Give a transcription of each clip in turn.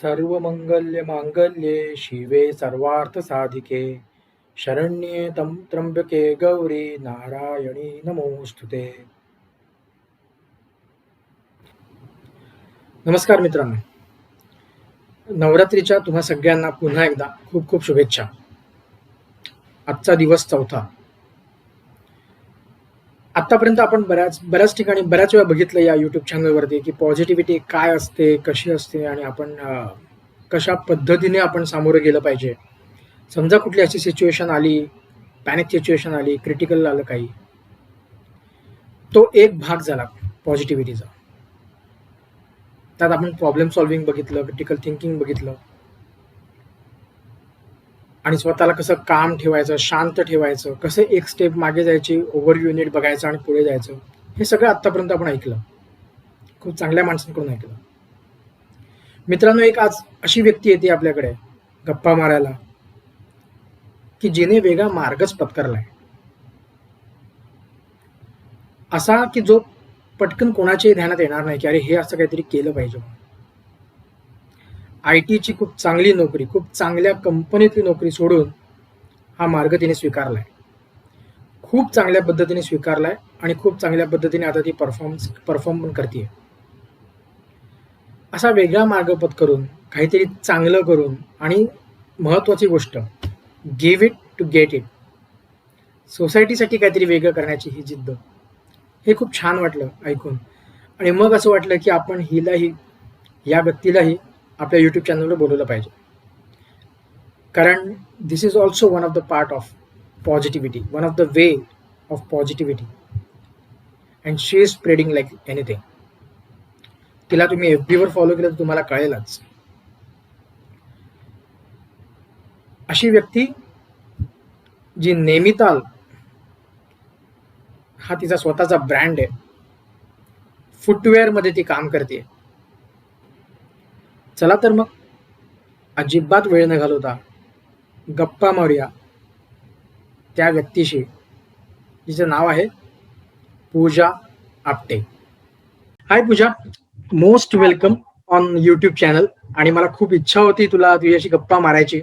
सर्वमंगल्यमांगल्ये शिवे सर्वार्थसाधिके शरण्ये त्र्यंबके गौरी नारायणी नमोस्तुते. नमस्कार मित्रांनो, नवरात्रीच्या तुम्हा सगळ्यांना पुन्हा एकदा खूप खूप शुभेच्छा. आजचा दिवस 4था. आतापर्यंत आपण बऱ्याच ठिकाणी बऱ्याच वेळा बघितलं या युट्यूब चॅनलवरती की पॉझिटिव्हिटी काय असते, कशी असते आणि आपण कशा पद्धतीने आपण सामोरं गेलं पाहिजे. समजा कुठली अशी सिच्युएशन आली, पॅनिक सिच्युएशन आली, क्रिटिकल आलं काही, तो एक भाग झाला पॉझिटिव्हिटीचा. त्यात आपण प्रॉब्लेम सॉल्व्हिंग बघितलं, क्रिटिकल थिंकिंग बघितलं आणि स्वतःला कसं काम ठेवायचं, शांत ठेवायचं, कसं एक स्टेप मागे जायची, ओव्हरव्ह्यू नीट बघायचं आणि पुढे जायचं. हे सगळं आतापर्यंत आपण ऐकलं, खूप चांगल्या माणसांकडून ऐकलं. मित्रांनो, एक आज अशी व्यक्ती येते आपल्याकडे गप्पा मारायला की जिने वेगळा मार्गच पत्करलाय, असा की जो पटकन कोणाच्याही ध्यानात येणार नाही की अरे हे असं काहीतरी केलं पाहिजे. IT ची खूप चांगली नोकरी, खूप चांगल्या कंपनीतली नोकरी सोडून हा मार्ग तिने स्वीकारलाय, खूप चांगल्या पद्धतीने स्वीकारलाय आणि खूप चांगल्या पद्धतीने आता ती परफॉर्म पण करते. असा वेगळा मार्ग पत्करून, काहीतरी चांगलं करून आणि महत्वाची गोष्ट, give it to get it, सोसायटीसाठी काहीतरी वेगळं करण्याची ही जिद्द, हे खूप छान वाटलं ऐकून. आणि मग असं वाटलं की आपण हिलाही, या व्यक्तीलाही आपल्या युट्यूब चॅनलवर बोलवलं पाहिजे. कारण this is also one of the part of positivity, one of the way of positivity, and she is spreading like anything. तिला तुम्ही FB वर फॉलो केलं तर तुम्हाला कळेलच. अशी व्यक्ती जी नेमिताल हा तिचा स्वतःचा ब्रँड आहे, फुटवेअर मध्ये ती काम करते. चला तर मग अजिबात वेळ न घालवता गप्पा मारूया त्या व्यक्तीशी, जिचं नाव आहे Pooja Apte. Hi Pooja, most welcome on YouTube channel. आणि मला खूप इच्छा होती तुझ्याशी गप्पा मारायची,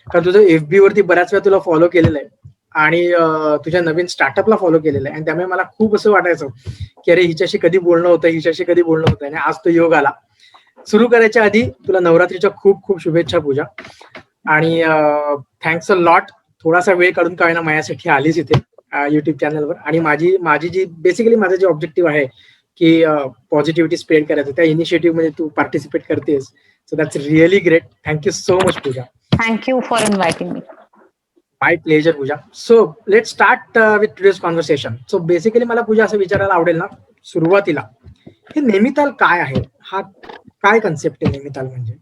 कारण तुझं FB वरती बऱ्याच वेळा तुला फॉलो केलेलं आहे आणि तुझ्या नवीन स्टार्टअपला फॉलो केलेलं आहे. आणि त्यामुळे मला खूप असं वाटायचं की अरे हिच्याशी कधी बोलणं होतं आणि आज तो योग आला. सुरू करायच्या आधी तुला नवरात्रीच्या खूप खूप शुभेच्छा पूजा. आणि थँक्स अ लॉट, थोडासा वेळ काढून का होईना माझ्यासाठी आलीच इथे युट्यूब चॅनलवर. आणि माझी जी बेसिकली माझं जे ऑब्जेक्टिव्ह आहे की पॉझिटिव्हिटी स्प्रेड करायचं, त्या इनिशिएटिव्ह मध्ये तू पार्टिसिपेट करतेस. So that's really great. Thank you so much Pooja. Thank you for inviting me. My pleasure Pooja. So let start with today's conversation. So basically मला पूजा असं विचारायला आवडेल ना सुरुवातीला, हे नेमिताल काय आहे, हा काय कन्सेप्ट आहे नेमिताल म्हणजे?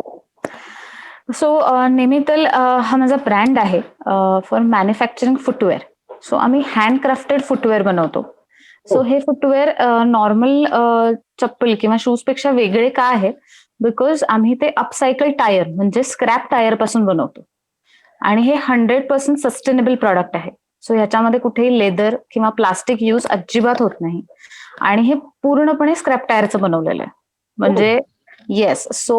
सो नेमिताल हा माझा ब्रँड आहे फॉर मॅन्युफॅक्चरिंग फुटवेअर. सो आम्ही हँडक्राफ्टेड फुटवेअर बनवतो. सो हे फुटवेअर नॉर्मल चप्पल किंवा शूज पेक्षा वेगळे का आहे? बिकॉज आम्ही ते अपसायकल टायर म्हणजे स्क्रॅप टायर पासून बनवतो आणि हे 100% सस्टेनेबल प्रॉडक्ट आहे. सो ह्याच्यामध्ये कुठेही लेदर किंवा प्लास्टिक यूज अजिबात होत नाही आणि हे पूर्णपणे स्क्रॅप टायरचं बनवलेलं आहे. म्हणजे येस, सो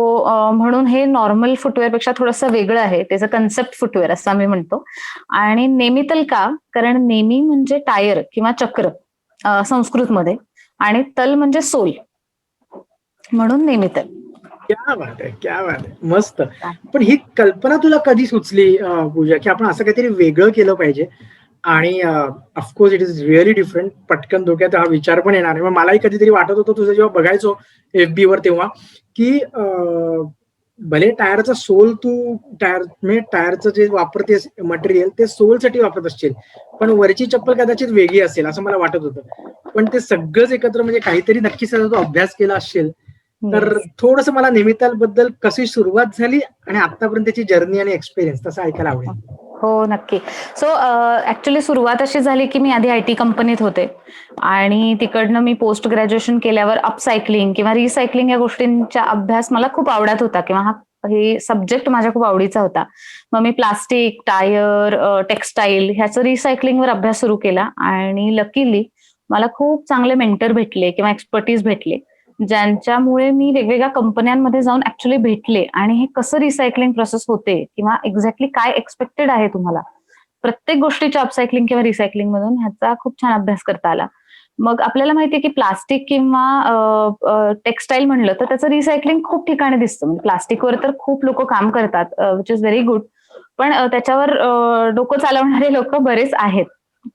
म्हणून हे नॉर्मल फुटवेअर पेक्षा थोडंसं वेगळं आहे. त्याचं कन्सेप्ट फुटवेअर असं आम्ही म्हणतो. आणि नेमितल का? कारण नेमी म्हणजे टायर किंवा चक्र संस्कृतमध्ये, आणि तल म्हणजे सोल, म्हणून नेमितल. क्या बात आहे, क्या बात आहे, मस्त. पण ही कल्पना तुला कधी सुचली पूजा की आपण असं काहीतरी वेगळं केलं पाहिजे? आणि of course it is really different. पटकन डोक्यात हा विचार पण येणार नाही. मलाही कधीतरी वाटत होतं तुझं जेव्हा बघायचो FB वर तेव्हा की भले टायरचा सोल तू टायरचं जे वापरतेस मटेरियल ते सोलसाठी वापरत असशील, पण वरची चप्पल कदाचित वेगळी असेल असं मला वाटत होतं. पण ते सगळंच एकत्र म्हणजे काहीतरी नक्कीच तू अभ्यास केला असेल. तर थोडस मला नेमिताल बद्दल कशी सुरुवात झाली आणि आतापर्यंत त्याची जर्नी आणि एक्सपिरियन्स तसं ऐकायला आवडेल. हो नक्की. सो ऍक्च्युली सुरुवात अशी झाली की मी आधी IT कंपनीत होते आणि तिकडनं मी पोस्ट ग्रॅज्युएशन केल्यावर अपसायकलिंग किंवा रिसायकलिंग या गोष्टींचा अभ्यास मला खूप आवडत होता किंवा हे सब्जेक्ट माझ्या खूप आवडीचा होता. मग मी प्लास्टिक, टायर, टेक्सटाईल ह्याचं रिसायकलिंगवर अभ्यास सुरू केला आणि लकीली मला खूप चांगले मेंटर भेटले किंवा एक्सपर्टीज भेटले ज्यांच्यामुळे मी वेगवेगळ्या कंपन्यांमध्ये जाऊन ऍक्च्युली भेटले आणि हे कसं रिसायकलिंग प्रोसेस होते किंवा एक्झॅक्टली काय एक्सपेक्टेड आहे तुम्हाला प्रत्येक गोष्टीच्या अपसायकलिंग किंवा रिसायकलिंग मधून ह्याचा खूप छान अभ्यास करता आला. मग आपल्याला माहितीये की प्लास्टिक किंवा टेक्सटाईल म्हणलं तर त्याचं रिसायकलिंग खूप ठिकाणी दिसतं. म्हणजे प्लास्टिकवर तर खूप लोक काम करतात विच इज व्हेरी गुड. पण त्याच्यावर डोकं चालवणारे लोक बरेच आहेत.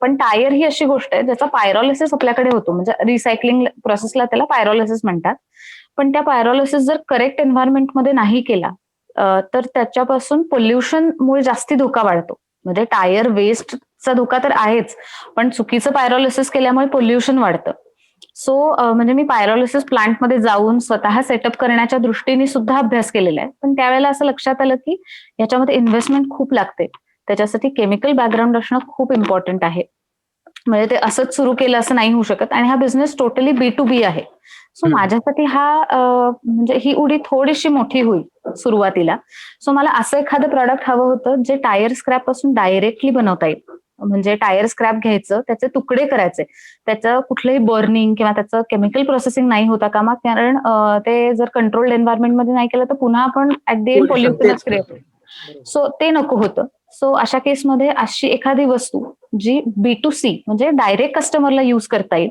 पण टायर ही अशी गोष्ट आहे ज्याचा पायरोलिसिस आपल्याकडे होतो. म्हणजे रिसायकलिंग प्रोसेसला त्याला पायरोलिसिस म्हणतात. पण त्या पायरोलिसिस जर करेक्ट एन्व्हायरमेंटमध्ये नाही केला तर त्याच्यापासून पोल्युशनमुळे जास्ती धोका वाढतो. म्हणजे टायर वेस्टचा धोका तर आहेच, पण चुकीचं पायरोलिसिस केल्यामुळे पोल्युशन वाढतं. सो म्हणजे मी पायरोलिसिस प्लांटमध्ये जाऊन स्वतः सेटअप करण्याच्या दृष्टीने सुद्धा अभ्यास केलेला आहे. पण त्यावेळेला असं लक्षात आलं की याच्यामध्ये इन्व्हेस्टमेंट खूप लागते. त्याच्यासाठी केमिकल बॅकग्राऊंड असणं खूप इम्पॉर्टंट आहे. म्हणजे ते असंच सुरू केलं असं नाही होऊ शकत आणि हा बिझनेस टोटली B2B आहे. सो हम्म. माझ्यासाठी हा म्हणजे ही उडी थोडीशी मोठी होईल सुरुवातीला. सो मला असं एखादं प्रॉडक्ट हवं होतं जे टायर स्क्रॅप पासून डायरेक्टली बनवता येईल. म्हणजे टायर स्क्रॅप घ्यायचं, त्याचे तुकडे करायचे. त्याचं कुठलंही बर्निंग किंवा त्याचं केमिकल प्रोसेसिंग नाही होता कामा कारण ते जर कंट्रोल्ड एन्व्हायरमेंटमध्ये नाही केलं तर पुन्हा आपण ऍट द एंड पोल्युशन पोल्युशनच तेच क्रिएट करतो. होतो. बरोबर. सो ते नको होतं. सो अशा केसमध्ये अशी एखादी वस्तू जी B2C म्हणजे डायरेक्ट कस्टमरला युज करता येईल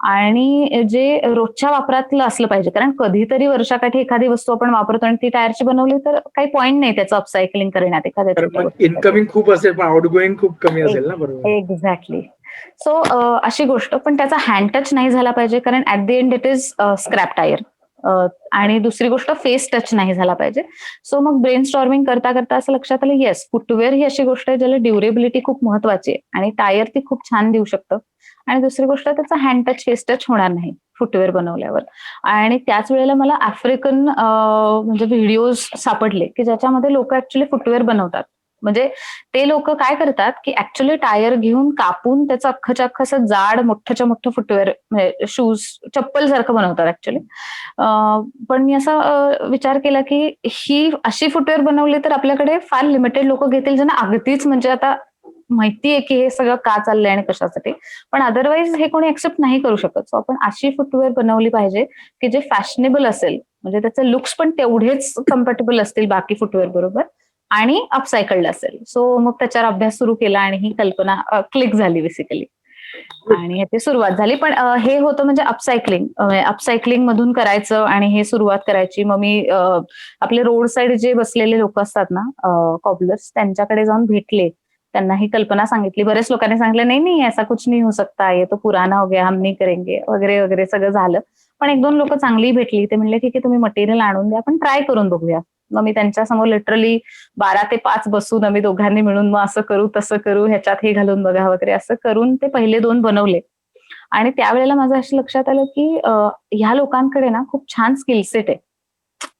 आणि जे रोजच्या वापरातलं असलं पाहिजे. कारण कधीतरी वर्षाकाठी एखादी वस्तू आपण वापरतो आणि ती टायरची बनवली तर काही पॉईंट नाही त्याचं अपसायकलिंग करण्यात एखाद्या तर छोट्या मग गोष्टीसाठी. इन्कमिंग खूप असेल, पण आउटगोईंग खूप कमी असेल ना, बरोबर. एक्झॅक्टली. सो अशी गोष्ट पण त्याचा हँड टच नाही झाला पाहिजे कारण at the end it is scrap tyre. आणि दुसरी गोष्ट फेस टच नाही झाला पाहिजे. सो मग ब्रेन स्टॉर्मिंग करता करता असं लक्षात आलं येस फुटवेअर ही अशी गोष्ट आहे ज्याला ड्युरेबिलिटी खूप महत्वाची आहे आणि टायर ती खूप छान देऊ शकतं. आणि दुसरी गोष्ट त्याचा हँड टच फेस टच होणार नाही फुटवेअर बनवल्यावर. आणि त्याच वेळेला मला आफ्रिकन म्हणजे व्हिडिओज सापडले की ज्याच्यामध्ये लोक ऍक्च्युली फुटवेअर बनवतात. म्हणजे ते लोक काय करतात की ऍक्च्युली टायर घेऊन कापून त्याचं अख्खच्या अख्खं असं जाड मोठ्याच्या मोठं फुटवेअर म्हणजे शूज चप्पल सारखं बनवतात ऍक्च्युली. पण मी असा विचार केला की ही अशी फुटवेअर बनवली तर आपल्याकडे फार लिमिटेड लोक घेतील ज्यांना अगदीच म्हणजे आता माहितीये की हे सगळं का चाललंय आणि कशासाठी. पण अदरवाईज हे कोणी एक्सेप्ट नाही करू शकत. सो आपण अशी फुटवेअर बनवली पाहिजे की जे फॅशनेबल असेल म्हणजे त्याचे लुक्स पण तेवढेच कम्फर्टेबल असतील बाकी फुटवेअर बरोबर आणि अपसायकल्ड असेल. सो मग त्याच्यावर अभ्यास सुरू केला आणि ही कल्पना क्लिक झाली बेसिकली. आणि ह्याची सुरुवात झाली. पण हे होतं म्हणजे अपसायकलिंग मधून करायचं आणि हे सुरुवात करायची. मग मी आपले रोड साईड जे बसलेले लोक असतात ना कॉबलर्स त्यांच्याकडे जाऊन भेटले. त्यांना ही कल्पना सांगितली. बरेच लोकांनी सांगितलं नाही नाही ऐसा कुछ नहीं हो सकता, ये तो पुराना हो गया हम नहीं करेंगे वगैरे वगैरे सगळं झालं. पण एक दोन लोक चांगली भेटली. ते म्हणले ठीक आहे तुम्ही मटेरियल आणून द्या आपण ट्राय करून बघूया. मग मी त्यांच्या समोर लिटरली 12 ते 5 बसून आम्ही दोघांनी मिळून मग असं करू तसं करू ह्याच्यात हे घालून बघा वगैरे असं करून ते पहिले 2 बनवले. आणि त्यावेळेला माझं असं लक्षात आलं की ह्या लोकांकडे ना खूप छान स्किल सेट आहे.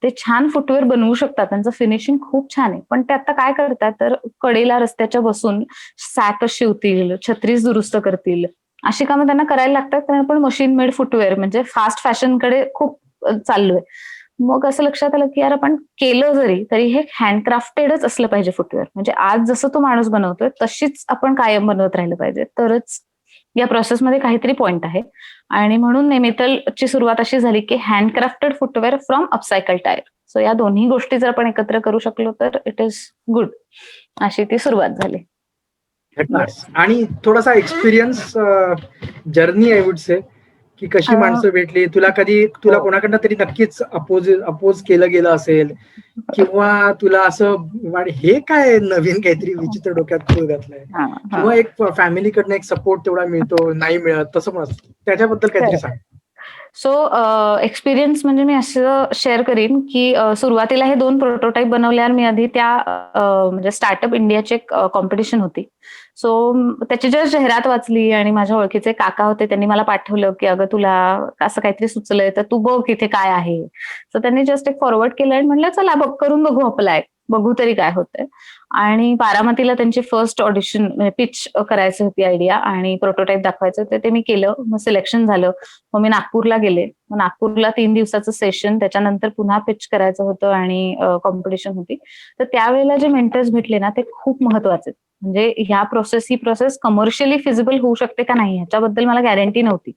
ते छान फुटवेअर बनवू शकतात. त्यांचं फिनिशिंग खूप छान आहे. पण ते आता काय करतात तर कडेला रस्त्याच्या बसून सॅकच शिवतील, छत्रीच दुरुस्त करतील. अशी कामं त्यांना करायला लागतात कारण आपण मशीन मेड फुटवेअर म्हणजे फास्ट फॅशनकडे खूप चाललोय. मग असं लक्षात आलं की यार आपण केलं जरी तरी हे हँडक्राफ्टेडच असलं पाहिजे फुटवेअर. म्हणजे आज जसं तो माणूस बनवतोय तशीच आपण कायम बनवत राहिलं पाहिजे. तरच या प्रोसेसमध्ये काहीतरी पॉइंट आहे. आणि म्हणून नेमिटलची सुरुवात अशी झाली की handcrafted footwear from upcycle tyre. So या दोन्ही गोष्टी जर आपण एकत्र करू शकलो तर इट इज गुड. अशी ती सुरुवात झाली. येस. आणि थोडासा experience journey I would say की कशी माणसं भेटली तुला, कधी तुला हो. कोणाकडनं तरी नक्कीच अपोज केलं गेलं असेल किंवा तुला असं हे काय नवीन काहीतरी विचित्र डोक्यात खूळ घातलंय हां, हां. किंवा एक फॅमिलीकडनं एक सपोर्ट तेवढा मिळतो नाही मिळत तसं पण असतं. त्याच्याबद्दल काहीतरी सांग. सो एक्सपिरियन्स म्हणजे मी असं शेअर करीन की सुरुवातीला हे 2 प्रोटोटाइप बनवल्यावर मी आधी त्या म्हणजे स्टार्टअप इंडियाची एक कॉम्पिटिशन होती. सो त्याची जस्ट जाहिरात वाचली आणि माझ्या ओळखीचे काका होते त्यांनी मला पाठवलं की अगं तुला असं काहीतरी सुचलंय तर तू बघ इथे काय आहे. सो त्यांनी जस्ट एक फॉरवर्ड केलं आणि म्हणलं चला करून बघू अप्लाय. बघू तरी काय होतंय. आणि बारामतीला त्यांची फर्स्ट ऑडिशन म्हणजे पिच करायची होती आयडिया आणि प्रोटोटाइप दाखवायचं तर ते मी केलं. मग सिलेक्शन झालं. मग मी नागपूरला गेले. मग नागपूरला 3 दिवसाचं सेशन त्याच्यानंतर पुन्हा पिच करायचं होतं आणि कॉम्पिटिशन होती. तर त्यावेळेला जे मेंटर्स भेटले ना ते खूप महत्वाचे. म्हणजे ही प्रोसेस कमर्शियली फिजिबल होऊ शकते का नाही ह्याच्याबद्दल मला गॅरंटी नव्हती.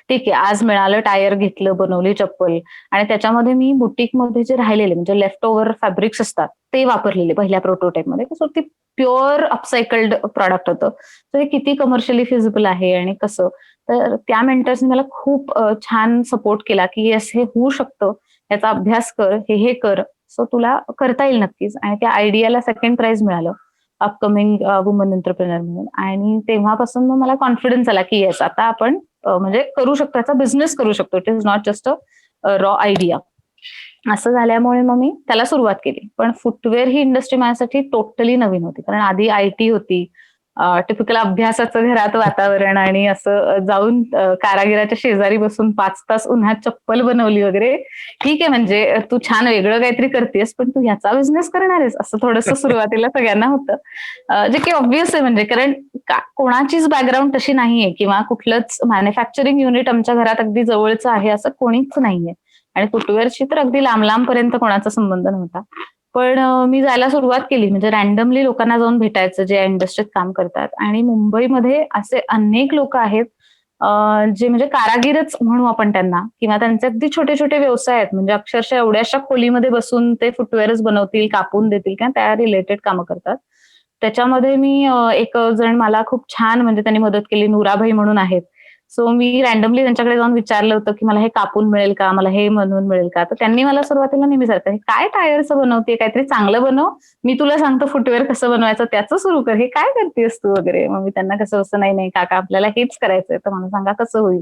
ठीक आहे, आज मिळालं, टायर घेतलं, बनवली चप्पल आणि त्याच्यामध्ये मी बुटीकमध्ये जे राहिलेले म्हणजे लेफ्ट ओव्हर फॅब्रिक्स असतात ते वापरलेले पहिल्या प्रोटोटाइपमध्ये. सो ते प्युअर अपसायकल्ड प्रॉडक्ट होतं. तर हे किती कमर्शियली फिजिबल आहे आणि कसं. तर त्या मेंटर्सनी मला खूप छान सपोर्ट केला, की येस हे होऊ शकतं. याचा अभ्यास कर, हे कर. सो तुला करता येईल नक्कीच आणि त्या आयडियाला सेकंड प्राइज मिळालं. अपकमिंग वुमन एंटरप्रेन्योर म्हणून आणि तेव्हापासून मग मला कॉन्फिडन्स आला, की येस आता आपण म्हणजे करू शकतो, याचा बिझनेस करू शकतो. It is not just a raw idea. असं झाल्यामुळे मग मी त्याला सुरुवात केली. पण फुटवेअर ही इंडस्ट्री माझ्यासाठी टोटली नवीन होती. कारण आधी आयटी होती. टिपिकल अभ्यासाचं घरात वातावरण आणि असं जाऊन कारागिराच्या शेजारी बसून 5 तास उन्हात चप्पल बनवली वगैरे. ठीक आहे म्हणजे तू छान वेगळं काहीतरी करतेस, पण तू ह्याचा बिझनेस करणार आहेस? असं थोडंसं सुरुवातीला सगळ्यांना होतं. जे की ऑब्व्हियस आहे म्हणजे कारण कोणाचीच बॅकग्राऊंड तशी नाहीये किंवा कुठलंच मॅन्युफॅक्चरिंग युनिट आमच्या घरात अगदी जवळचं आहे असं कोणीच नाहीये. आणि फुटवेअरशी तर अगदी लांब पर्यंत कोणाचा संबंध नव्हता. पण मी जायला सुरुवात केली म्हणजे रँडमली लोकांना जाऊन भेटायचं जे या इंडस्ट्रीत काम करतात आणि मुंबईमध्ये असे अनेक लोक आहेत जे म्हणजे कारागीरच म्हणू आपण त्यांना किंवा त्यांचे अगदी छोटे छोटे व्यवसाय आहेत म्हणजे अक्षरशः एवढ्याशा खोलीमध्ये बसून ते फुटवेअरच बनवतील, कापून देतील किंवा त्या रिलेटेड कामं करतात. त्याच्यामध्ये मी एक जण मला खूप छान म्हणजे त्यांनी मदत केली, नुराबाई म्हणून आहेत. सो मी रँडमली त्यांच्याकडे जाऊन विचारलं होतं, की मला हे कापून मिळेल का? मला हे बनवून मिळेल का? तर त्यांनी मला सुरुवातीला नेहमी सांगितलं, "हे काय टायरचं बनवते? काहीतरी चांगलं बनव. मी तुला सांगतो फुटवेअर कसं बनवायचं त्याचं सुरू कर. हे काय करतेस तू?" वगैरे. मग मी त्यांना कसं असं, "नाही, नाही काका आपल्याला हेच करायचंय, तर मला सांगा कसं होईल?"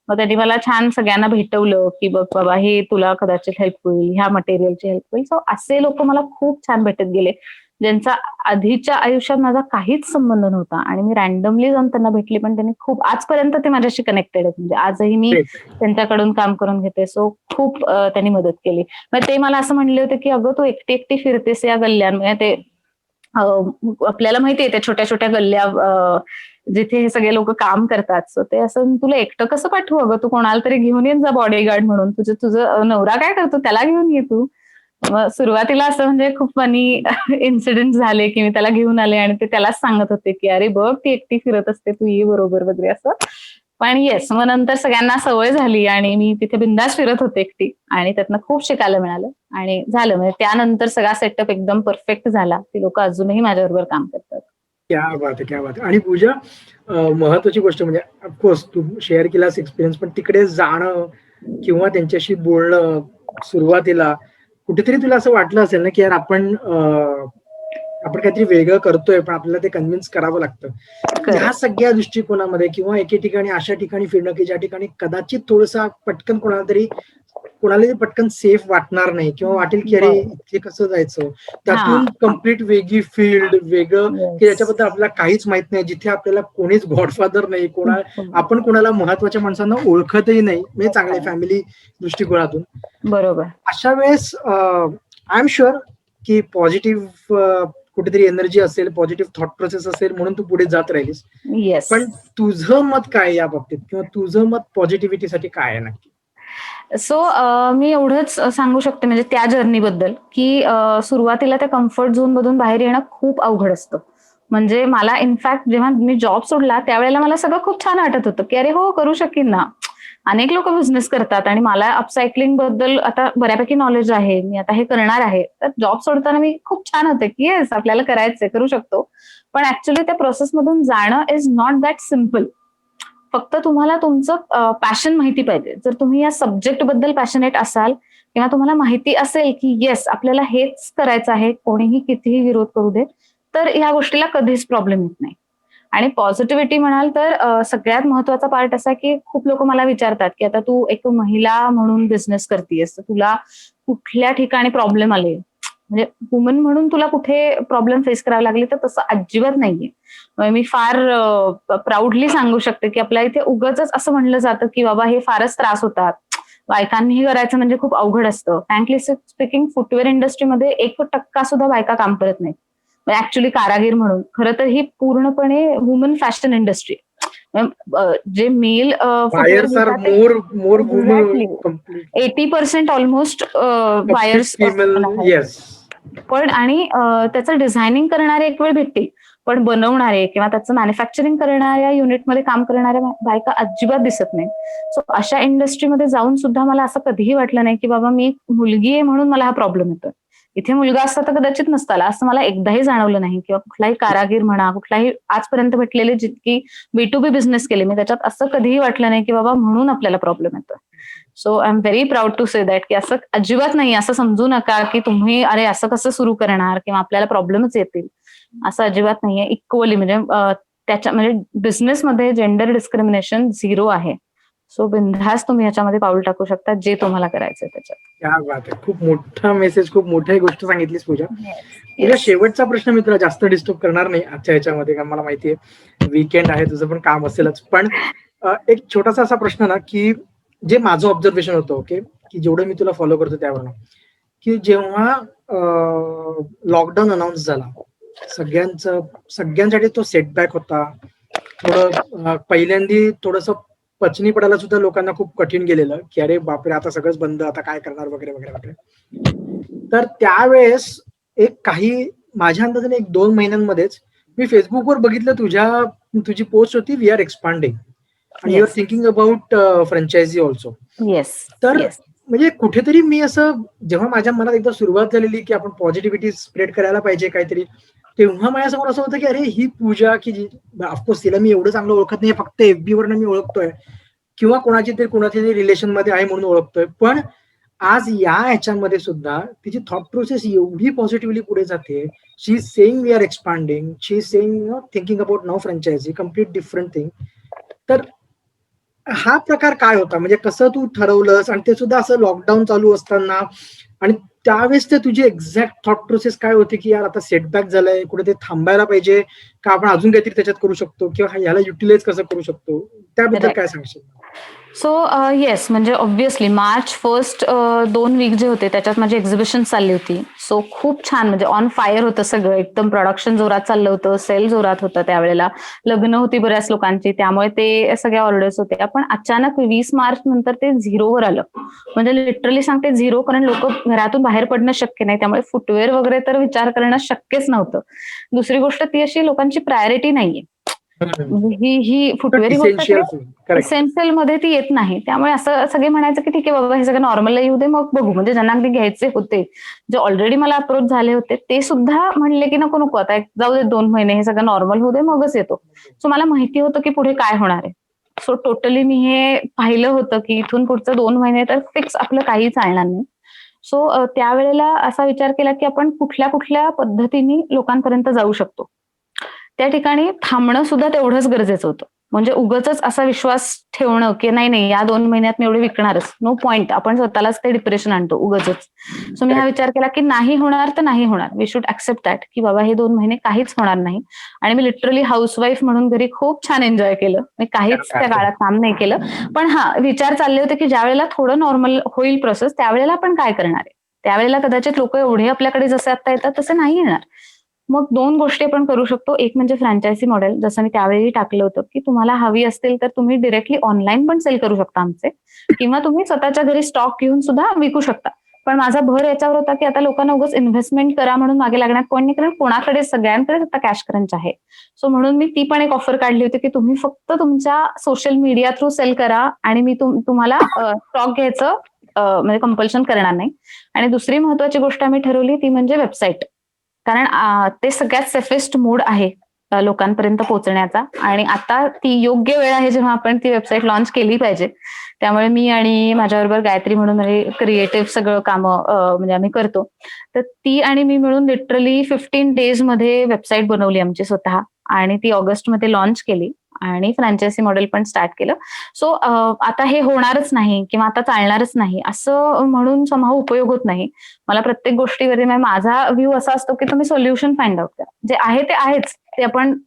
मग त्यांनी मला छान सगळ्यांना भेटवलं, की "बघ बाबा हे तुला कदाचित हेल्प होईल, ह्या मटेरियलची हेल्प होईल." सो असे लोकं मला खूप छान भेटत गेले. ज्यांचा आधीच्या आयुष्यात माझा काहीच संबंध नव्हता आणि मी रँडमली जाऊन त्यांना भेटले, पण त्यांनी खूप आजपर्यंत ते माझ्याशी कनेक्टेड आहेत. म्हणजे आजही मी ग्रेट. त्यांच्याकडून काम करून घेते. सो खूप त्यांनी मदत केली. मग ते मला असं म्हणले होते, की "अगं तू एकटी-एकटी फिरतेस या गल्ल्यांमध्ये." ते अ, आपल्याला माहिती आहे त्या छोट्या-छोट्या गल्ल्या जिथे हे सगळे लोकं काम करतात. सो ते असं तुला एकटं कसं पाठवू अगं? तू कोणाला तरी घेऊन येत जा बॉडीगार्ड म्हणून. तुझा नवरा काय करतो त्याला घेऊन ये तू. मग सुरुवातीला असं म्हणजे खूप फनी इन्सिडेंट झाले, की मी त्याला घेऊन आले आणि ते त्यालाच सांगत होते, की "अरे बघ ती एकटी फिरत असते, तू ये बरोबर" वगैरे असं. पण येस, मग नंतर सगळ्यांना सवय झाली आणि मी तिथे बिंदास फिरत होते एकटी आणि त्यातनं खूप शिकायला मिळालं आणि झालं म्हणजे त्यानंतर सगळा सेटअप एकदम परफेक्ट झाला. ती लोकं अजूनही माझ्याबरोबर काम करतात. क्या बात है! क्या बात है! आणि पूजा महत्त्वाची गोष्ट म्हणजे ऑफकोर्स तू शेअर केलास एक्सपिरियन्स, पण तिकडे जाणं किंवा त्यांच्याशी बोलणं सुरुवातीला कुठेतरी तुला असं वाटलं असेल ना, की यार आपण काहीतरी वेगळं करतोय, पण आपल्याला ते कन्व्हिन्स करावं लागतं. ह्या करेक्ट. सगळ्या दृष्टिकोनामध्ये किंवा एके ठिकाणी अशा ठिकाणी फिरणं, की ज्या ठिकाणी कदाचित थोडंसं पटकन कोणाला ते पटकन सेफ वाटणार नाही किंवा वाटेल, की अरे बरं. इथे कसं जायचं? हां, त्यातून हां. कंप्लीट वेगळी फील्ड, वेगळं की येस. ज्याच्याबद्दल आपल्याला काहीच माहीत नाही. जिथे आपल्याला कोणीच गॉडफादर नाही, आपण कोणाला महत्त्वाच्या माणसांना ओळखतही नाही, म्हणजे चांगल्या फॅमिली दृष्टिकोनातून. बरोबर. अशा वेळेस आय एम शुअर की पॉझिटिव्ह कुठेतरी एनर्जी असेल, पॉझिटिव्ह थॉट प्रोसेस असेल म्हणून तू पुढे जात राहिलीस. येस. पण तुझं मत काय आहे या बाबतीत किंवा तुझं मत पॉझिटिव्हिटीसाठी काय आहे नक्की? सो मी एवढंच सांगू शकते म्हणजे त्या जर्नीबद्दल, की सुरुवातीला त्या कम्फर्ट झोनमधून बाहेर येणं खूप अवघड असतं. म्हणजे मला इनफॅक्ट जेव्हा मी जॉब सोडला त्यावेळेला मला सगळं खूप छान वाटत होतं, की "अरे हो, करू शकीन ना." अनेक लोकं बिझनेस करतात आणि मला अपसायकलिंग बद्दल आता बऱ्यापैकी नॉलेज आहे. मी आता हे करणार आहे. तर जॉब सोडताना मी खूप छान होते, की येस आपल्याला करायचंय, करू शकतो. पण ॲक्चुअली त्या प्रोसेसमधून जाणं इज नॉट दॅट सिंपल. फक्त तुम्हाला तुमचं पॅशन माहिती पाहिजे. जर तुम्ही या सब्जेक्टबद्दल पॅशनेट असाल किंवा तुम्हाला माहिती असेल, की येस आपल्याला हेच करायचं आहे, कोणीही कितीही विरोध करू दे, तर ह्या गोष्टीला कधीच प्रॉब्लेम येत नाही. आणि पॉझिटिव्हिटी म्हणाल तर सगळ्यात महत्वाचा पार्ट असा की खूप लोकं मला विचारतात, की आता तू एक महिला म्हणून बिझनेस करतीयेस, तर तुला कुठल्या ठिकाणी प्रॉब्लेम आले? म्हणजे वुमन म्हणून तुला कुठे प्रॉब्लेम फेस करावे लागले? तर तसं अजिबात नाहीये. मी फार प्राउडली सांगू शकते, की आपल्या इथे उगाचच असं म्हणलं जातं, की बाबा हे फारच त्रास होतात. बायकांनीही करायचं म्हणजे खूप अवघड असतं. फ्रँकली स्पीकिंग फुटवेअर इंडस्ट्रीमध्ये 1% सुद्धा बायका काम करत नाहीत. ॲक्चुअली कारागीर म्हणून. खरं तर ही पूर्णपणे वुमन फॅशन इंडस्ट्री. जे मेल फुटवेअर बायर्स आर घेतात ते more woman exactly complete 80% almost complete buyers female woman आहेत. येस. पण आणि त्याचं डिझायनिंग करणारी एक वेळ भेटते. पण बनवणारे किंवा त्याचं मॅन्युफॅक्चरिंग करणाऱ्या युनिटमध्ये काम करणाऱ्या बायका अजिबात दिसत नाही. सो अशा इंडस्ट्रीमध्ये जाऊन सुद्धा मला असं कधीही वाटलं नाही की बाबा मी एक मुलगी आहे म्हणून मला हा प्रॉब्लेम येतोय. इथे मुलगा असता तर कदाचित नसता आला असं मला एकदाही जाणवलं नाही, किंवा कुठलाही कारागीर म्हणा, कुठलाही आजपर्यंत भेटलेले जितकी B2B बिझनेस केले मी, त्याच्यात असं कधीही वाटलं नाही की बाबा म्हणून आपल्याला प्रॉब्लेम येतोय. So I am very proud to say that की असं अजिबात नाही. असं समजू नका की तुम्ही अरे असं कसं सुरू करणार किंवा आपल्याला प्रॉब्लेमच येतील. असं अजिबात नाहीये. इक्वली म्हणजे त्याच्या म्हणजे बिझनेसमध्ये जेंडर डिस्क्रिमिनेशन 0 आहे. सो बिनधास्त तुम्ही ह्याच्यामध्ये पाऊल टाकू शकता जे तुम्हाला करायचंय त्याच्यात. क्या बात आहे. खूप मोठा मेसेज, खूप मोठी गोष्ट सांगितलीस पूजा. येस. पूजा, येस. शेवटचा प्रश्न मी तुला जास्त डिस्टर्ब करणार नाही आजच्या ह्याच्यामध्ये, कारण मला माहिती आहे वीकेंड आहे, तुझं पण काम असेलच. पण एक छोटासा असा प्रश्न ना, की जे माझं ऑब्झर्वेशन होतं, ओके, की जेवढं मी तुला फॉलो करतो त्यावरून, की जेव्हा लॉकडाऊन अनाऊन्स झाला, सगळ्यांसाठी तो सेटबॅक होता. थोडं पहिल्यांदी थोडंसं पचनी पडायला सुद्धा लोकांना खूप कठीण गेलेलं, की अरे बापरे, आता सगळंच बंद, आता काय करणार वगैरे वगैरे वगैरे. तर त्यावेळेस एक काही माझ्या अंदाजाने 1-2 महिन्यांमध्येच मी फेसबुकवर बघितलं, तुझी पोस्ट होती, वी आर एक्सपांडिंग आणि you are yes. Thinking about franchise also. Yes. तर येस. म्हणजे कुठेतरी मी असं, जेव्हा माझ्या मनात एकदा सुरुवात झालेली की आपण पॉझिटिव्हिटी स्प्रेड करायला पाहिजे काहीतरी, तेव्हा माझ्यासमोर असं होतं की अरे ही पूजा, की ऑफकोर्स तिला मी एवढं चांगलं ओळखत नाही, फक्त FB वरनं मी ओळखतोय किंवा कोणाच्या तरी रिलेशन मध्ये आहे म्हणून ओळखतोय. पण आज या ह्याच्यामध्ये सुद्धा तिची थॉट प्रोसेस एवढी पॉझिटिव्हली पुढे जाते. She is saying we are expanding, she is saying thinking about now franchise, complete different thing. तर हा प्रकार काय होता, म्हणजे कसं तू ठरवलंस, आणि ते सुद्धा असं लॉकडाऊन चालू असताना, आणि त्यावेळेस ते तुझी एक्झॅक्ट थॉट प्रोसेस काय होती, की यार आता सेटबॅक झालंय, कुठे ते थांबायला पाहिजे का, आपण अजून काहीतरी त्याच्यात करू शकतो, किंवा ह्याला युटिलाइज कसं करू शकतो, त्याबद्दल काय सांगशील? सो येस, म्हणजे ऑब्व्हियसली March 1st 2 वीक जे होते त्याच्यात माझी एक्झिबिशन चालली होती. सो खूप छान, म्हणजे ऑन फायर होतं सगळं. एकदम प्रोडक्शन जोरात चाललं होतं, सेल जोरात होतं त्यावेळेला. लग्न होती बऱ्याच लोकांची, त्यामुळे ते सगळ्या ऑर्डर्स होत्या. पण अचानक 20 मार्च नंतर ते झिरोवर आलं. म्हणजे लिटरली सांगते झिरो, कारण लोक घरातून बाहेर पडणं शक्य नाही. त्यामुळे फुटवेअर वगैरे तर विचार करणं शक्यच नव्हतं. दुसरी गोष्ट ती अशी लोकांची प्रायोरिटी नाहीये. म्हणजे ही फुटवेअर ही गोष्ट इसेन्शियल फूड, करेक्ट. इसेन्शियल मध्ये ती येत नाही. त्यामुळे असं सगळे म्हणायचं की ठीक आहे बाबा, हे सगळं नॉर्मलला येऊ दे, मग बघू. म्हणजे ज्यांना अगदी घ्यायचे होते, जे ऑलरेडी मला अप्रोच झाले होते, ते सुद्धा म्हणले की नको नको, आता जाऊ दे 2 महिने, हे सगळं नॉर्मल होऊ दे, मगच येतो. सो मला माहिती होतं की पुढे काय होणार आहे. सो टोटली मी हे पाहिलं होतं की इथून पुढचं 2 महिने तर फिक्स आपलं काही चालणार नाही. सो त्यावेळेला असा विचार केला की आपण कुठल्या कुठल्या पद्धतीने लोकांपर्यंत जाऊ शकतो. त्या ठिकाणी थांबणं सुद्धा तेवढंच गरजेचं होतं. म्हणजे उगाचच असा विश्वास ठेवणं की नाही नाही, या 2 महिन्यात मी एवढे विकणारच. No point. आपण स्वतःलाच ते डिप्रेशन आणतो उगाचच. सो मी हा करेक्ट. विचार केला की नाही होणार तर नाही होणार. वी शुड एक्सेप्ट दॅट की बाबा हे 2 महिने काहीच होणार नाही. आणि मी लिटरली हाऊसवाईफ म्हणून घरी खूप छान एन्जॉय केलं. मी काहीच त्या काळात काम नाही केलं. पण हा विचार चालले होते की ज्यावेळेला थोडं नॉर्मल होईल प्रोसेस, त्यावेळेला आपण काय करणार आहे. त्यावेळेला कदाचित लोक एवढे आपल्याकडे जसे आता येतात तसे नाही येणार. मग 2 गोष्टी आपण करू शकतो. एक म्हणजे फ्रँचायझी मॉडेल, जसं मी त्यावेळी टाकलं होतं, की तुम्हाला हवी असतील तर तुम्ही डायरेक्टली ऑनलाईन पण सेल करू शकता आमचे, किंवा तुम्ही स्वतःच्या घरी स्टॉक घेऊन सुद्धा विकू शकता. पण माझा भर याच्यावर होता, की आता लोकांना उगाच इन्व्हेस्टमेंट करा म्हणून मागे लागण्यात कोण नाही, कारण कोणाकडे सगळ्यांकडेच आता कॅश क्रंच आहे. सो म्हणून मी ती पण एक ऑफर काढली होती, की तुम्ही फक्त तुमच्या सोशल मीडिया थ्रू सेल करा आणि मी तुम्हाला स्टॉक घ्यायचं म्हणजे कंपल्शन करणार नाही. आणि दुसरी महत्वाची गोष्ट आम्ही ठरवली ती म्हणजे वेबसाईट. कारण ते सगळ्यात सेफेस्ट मोड आहे लोकांपर्यंत पोहोचण्याचा, आणि आता ती योग्य वेळ आहे जेव्हा आपण ती वेबसाईट लॉन्च केली पाहिजे. त्यामुळे मी आणि माझ्याबरोबर गायत्री म्हणून म्हणजे क्रिएटिव्ह सगळं कामं म्हणजे आम्ही करतो. तर ती आणि मी मिळून लिटरली 15 डेज मध्ये वेबसाईट बनवली आमची स्वतः, आणि ती ऑगस्टमध्ये लॉन्च केली आणि फ्रँचायझी मॉडेल पण स्टार्ट केलं. सो आता हे होणारच नाही किंवा आता चालणारच नाही असं म्हणून समहाऊ उपयोग होत नाही. मला प्रत्येक गोष्टीवरती म्हणजे माझा व्ह्यू असा असतो की तुम्ही सोल्युशन फाइंड आउट करा. जे आहे ते आहेच. ते आपण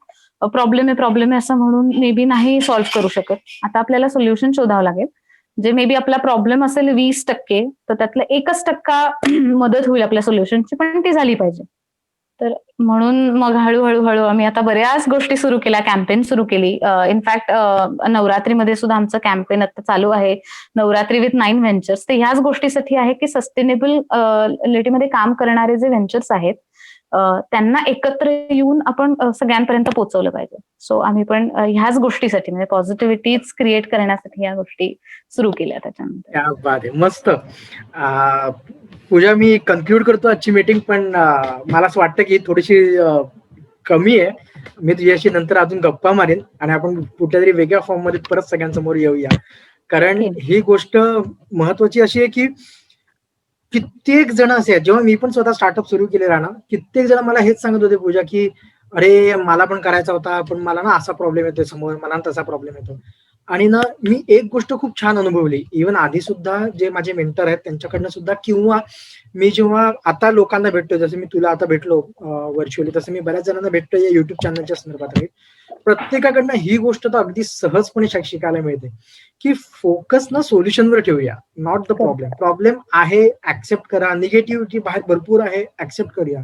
प्रॉब्लेम आहे असं म्हणून मे बी नाही सॉल्व्ह करू शकत. आता आपल्याला सोल्युशन शोधावं लागेल. जे मे बी आपला प्रॉब्लेम असेल 20% तर त्यातलं 1% मदत होईल आपल्या सोल्युशनची, पण ती झाली पाहिजे. तर म्हणून मग हळू आम्ही आता बऱ्याच गोष्टी सुरू केल्या, कॅम्पेन सुरू केली. इनफॅक्ट नवरात्रीमध्ये सुद्धा आमचं कॅम्पेन आता चालू आहे. Navratri with 9 ventures. तर ह्याच गोष्टीसाठी आहे की सस्टेनेबिलिटीमध्ये काम करणारे जे व्हेंचर्स आहेत, त्यांना एकत्र येऊन आपण सगळ्यांपर्यंत पोहोचवलं पाहिजे. सो आम्ही पण ह्याच गोष्टीसाठी म्हणजे पॉझिटिव्हिटीच क्रिएट करण्यासाठी या गोष्टी सुरू केल्या त्याच्यानंतर. क्या बात आहे, मस्त. पूजा, मी कन्क्लूड करतो आजची मीटिंग, पण मला असं वाटतं की थोडीशी कमी आहे. मी तुझ्याशी नंतर अजून गप्पा मारेन आणि आपण कुठल्या तरी वेगळ्या फॉर्म मध्ये परत सगळ्यांसमोर येऊया. कारण ही गोष्ट महत्वाची अशी आहे की कित्येक जण असे आहेत, जेव्हा मी पण स्वतः स्टार्टअप सुरू केलेला ना, कित्येक जण मला हेच सांगत होते पूजा की अरे मला पण करायचा होता, पण मला ना असा प्रॉब्लेम येतोय समोर, मला तसा प्रॉब्लेम येतो. आणि ना मी एक गोष्ट खूप छान अनुभवली, इव्हन आधी सुद्धा जे माझे मेंटर आहेत त्यांच्याकडनं सुद्धा, किंवा मी जेव्हा आता लोकांना भेटतोय, जसं मी तुला आता भेटलो व्हर्च्युअली, तसं मी बऱ्याच जणांना भेटतोय या युट्यूब चॅनलच्या संदर्भात. प्रत्येकाकडनं ही गोष्ट तर अगदी सहजपणे शिकायला मिळते की फोकस ना सोल्युशनवर ठेवूया, नॉट द प्रॉब्लेम. प्रॉब्लेम आहे, ऍक्सेप्ट करा. निगेटिव्हिटी बाहेर भरपूर आहे, ऍक्सेप्ट करूया.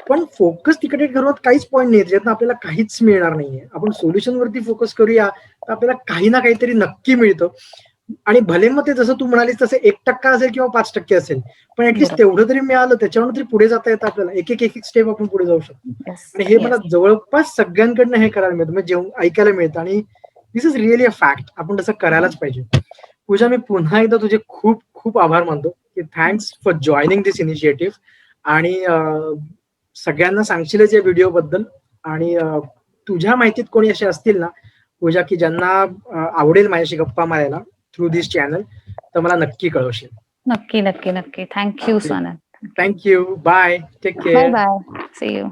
पण फोकस तिकडे करत काहीच पॉईंट नाही, ज्यातनं आपल्याला काहीच मिळणार नाहीये. आपण सोल्युशन वरती फोकस करूया तर आपल्याला काही ना काहीतरी नक्की मिळतं. आणि भले मग ते जसं तू म्हणालीस तसं 1% असेल किंवा 5% असेल, पण ऍटलीस्ट तेवढं तरी मिळालं, त्याच्यावर तरी पुढे जाता येतं आपल्याला. एक एक स्टेप आपण पुढे जाऊ शकतो. आणि हे मला जवळपास सगळ्यांकडनं हे करायला मिळतं, म्हणजे जेव्हा ऐकायला मिळतं. आणि दिस इज रिअली अ फॅक्ट. आपण तसं करायलाच पाहिजे. पूजा, मी पुन्हा एकदा तुझे खूप खूप आभार मानतो की thanks for joining this initiative. आणि सगळ्यांना सांगशील या व्हिडिओ बद्दल. आणि तुझ्या माहितीत कोणी असे असतील ना पूजा की ज्यांना आवडेल माझ्याशी गप्पा मारायला थ्रू दिस चॅनल, तर मला नक्की कळवशील. नक्की. Thank you Sonal. Thank you. Bye. Take bye care. Bye. See you.